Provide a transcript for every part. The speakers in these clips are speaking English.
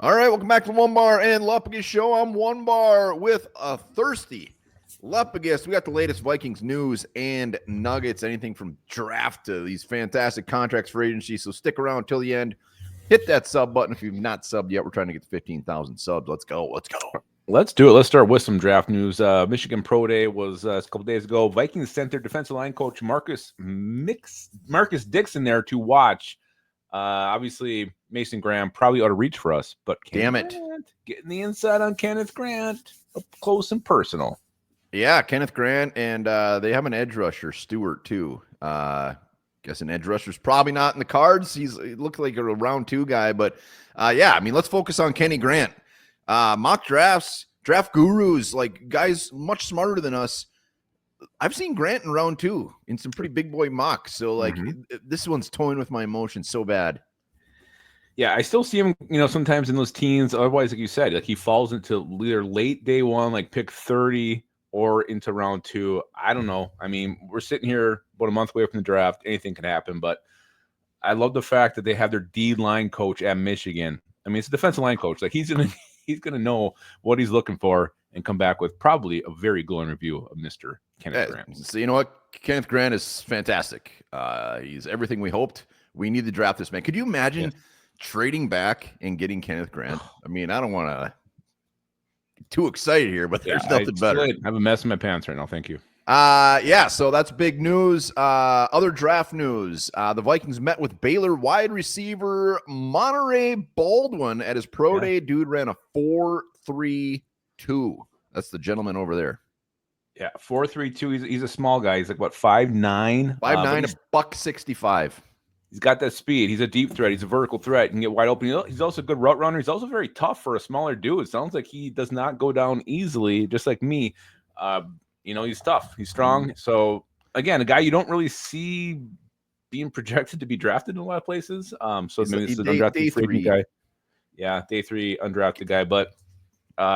All right, welcome back to the Onebar and Lupagus show. I'm Onebar with a thirsty Lupagus. We got the latest Vikings news and nuggets, anything from draft to these fantastic contracts for agency. So stick around till the end. Hit that sub button if you've not subbed yet. We're trying to get to 15,000 subs. Let's go. Let's do it. Let's start with some draft news. Michigan Pro Day was a couple days ago. Vikings center defensive line coach Marcus Dixon there to watch. Obviously, Mason Graham probably out of reach for us, but Damn it. Getting the inside on Kenneth Grant up close and personal. Yeah, Kenneth Grant, and they have an edge rusher, Stewart, too. Guess an edge rusher's probably not in the cards. He looked like a round two guy, but yeah, I mean, let's focus on Kenny Grant. Mock drafts, draft gurus, like guys much smarter than us. I've seen Grant in round two in some pretty big boy mocks. So like this one's toying with my emotions so bad. Yeah, I still see him, sometimes in those teens. Otherwise, like you said, like he falls into either late day one, like pick 30, or into round two. I don't know. I mean, we're sitting here about a month away from the draft. Anything can happen, but I love the fact that they have their D line coach at Michigan. I mean, it's a defensive line coach. Like he's gonna know what he's looking for and come back with probably a very glowing review of Mr. Kenneth Grant. So you know what? Kenneth Grant is fantastic. He's everything we hoped. We need to draft this man. Could you imagine trading back and getting Kenneth Grant? I mean, I don't want to get too excited here, but there's nothing better. I have a mess in my pants right now. Thank you. Yeah, so that's big news. Other draft news. The Vikings met with Baylor wide receiver Monterey Baldwin at his pro day. Dude ran a 4.32. That's the gentleman over there. Yeah, 4.32. He's a small guy. He's like what, 5'9"? 5'9", $165. He's got that speed. He's a deep threat. He's a vertical threat. He can get wide open. He's also a good route runner. He's also very tough for a smaller dude. It sounds like he does not go down easily, just like me. He's tough. He's strong. So, again, a guy you don't really see being projected to be drafted in a lot of places. So maybe this is an undrafted free agent guy. Yeah, day 3 undrafted guy. But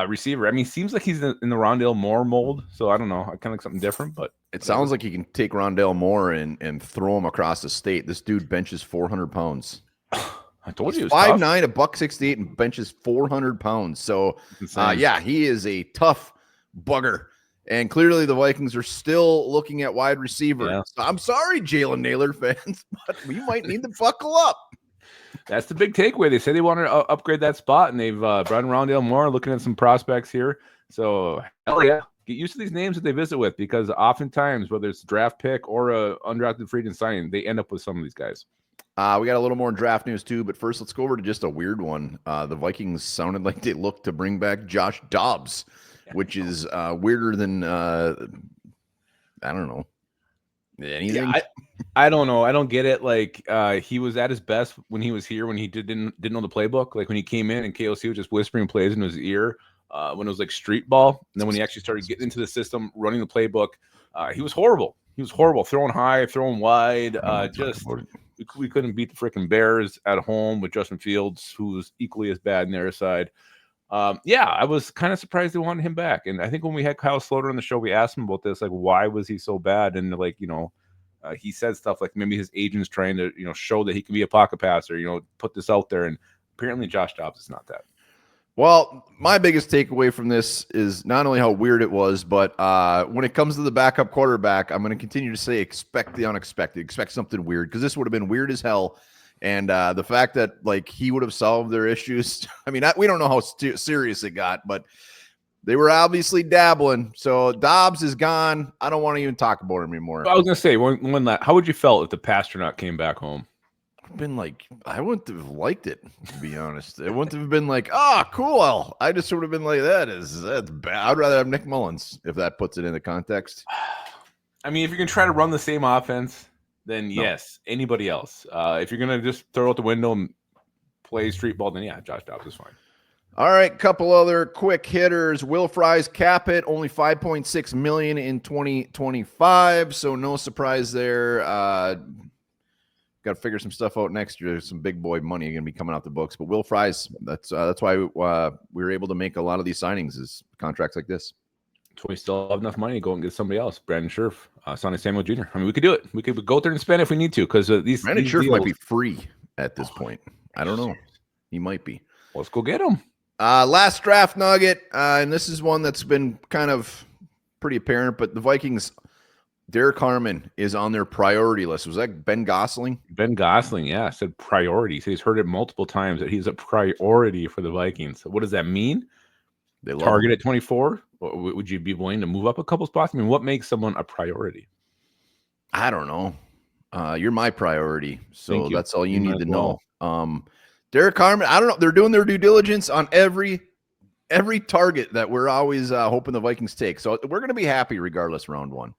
receiver, I mean, seems like he's in the Rondale Moore mold. So, I don't know. I kind of like something different. But it sounds like he can take Rondale Moore and throw him across the state. This dude benches 400 pounds. I told you he was 5'9", $168, and benches 400 pounds. So, yeah, he is a tough bugger. And clearly the Vikings are still looking at wide receiver. Yeah. So I'm sorry, Jalen Naylor fans, but we might need to buckle up. That's the big takeaway. They say they want to upgrade that spot, and they've brought in Rondale Moore, looking at some prospects here. So, hell yeah. Get used to these names that they visit with, because oftentimes, whether it's a draft pick or a undrafted free agent signing, they end up with some of these guys. We got a little more draft news too, but first let's go over to just a weird one. The Vikings sounded like they looked to bring back Josh Dobbs, which is weirder than I don't know. Anything? Yeah, I don't know. I don't get it. Like he was at his best when he was here, when he didn't know the playbook. Like when he came in and KOC was just whispering plays in his ear when it was like street ball. And then when he actually started getting into the system, running the playbook, he was horrible. He was horrible, throwing high, throwing wide. We couldn't beat the freaking Bears at home with Justin Fields, who was equally as bad on their side. I was kind of surprised they wanted him back. And I think when we had Kyle Sloter on the show, we asked him about this, like, why was he so bad? And like, he said stuff like maybe his agent's trying to, show that he can be a pocket passer, put this out there. And apparently Josh Dobbs is not that. Well, my biggest takeaway from this is not only how weird it was, but when it comes to the backup quarterback, I'm going to continue to say expect the unexpected, expect something weird, because this would have been weird as hell. And the fact that like he would have solved their issues, I mean, we don't know how serious it got, but they were obviously dabbling. So Dobbs is gone. I don't want to even talk about him anymore. I was going to say, how would you felt if the Pasternak came back home? Been like, I wouldn't have liked it, to be honest. It wouldn't have been like, cool. I just would have been like, that's bad. I'd rather have Nick Mullins, if that puts it into context. I mean, if you're gonna try to run the same offense, then yes, anybody else. If you're gonna just throw out the window and play street ball, then yeah, Josh Dobbs is fine. All right, couple other quick hitters. Will Fries cap it, only $5.6 million in 2025, so no surprise there. Got to figure some stuff out next year. There's some big boy money going to be coming out the books. But Will Fries, that's why we were able to make a lot of these signings, is contracts like this. So we still have enough money to go and get somebody else. Brandon Scherf, Sonny Samuel Jr. I mean, we could do it. We could go there and spend if we need to, because Brandon Scherf might be free at this point. I don't know. He might be. Let's go get him. Last draft nugget, and this is one that's been kind of pretty apparent, but the Vikings, Derek Harmon is on their priority list. Was that Ben Gosling? Ben Gosling, yeah, said priority. So he's heard it multiple times that he's a priority for the Vikings. So what does that mean? They love Target him. at 24? Or would you be willing to move up a couple spots? I mean, what makes someone a priority? I don't know. You're my priority, so that's all you need to know. Derek Harmon, I don't know. They're doing their due diligence on every target that we're always hoping the Vikings take. So we're going to be happy regardless round one.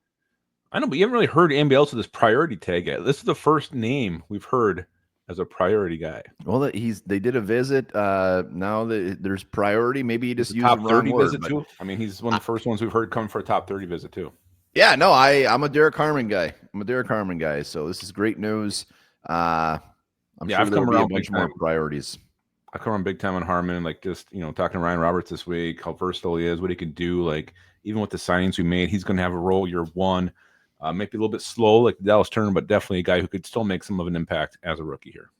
I know, but you haven't really heard anybody else with this priority tag yet. This is the first name we've heard as a priority guy. Well, they did a visit. Now there's priority. Maybe he just used top the 30 wrong visit word, too. I mean, he's one of the first ones we've heard come for a top 30 visit too. Yeah, no, I'm a Derek Harmon guy. So this is great news. I'm sure I've come around a bunch more priorities. I come around big time on Harmon, like just, talking to Ryan Roberts this week, how versatile he is, what he can do. Like even with the signings we made, he's going to have a role year one. Maybe a little bit slow like the Dallas Turner, but definitely a guy who could still make some of an impact as a rookie here.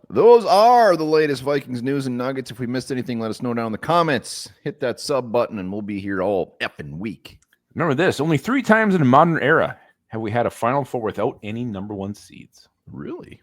Those are the latest Vikings news and nuggets. If we missed anything, let us know down in the comments. Hit that sub button and we'll be here all effing week. Remember this, only 3 times in a modern era have we had a Final Four without any number 1 seeds. Really?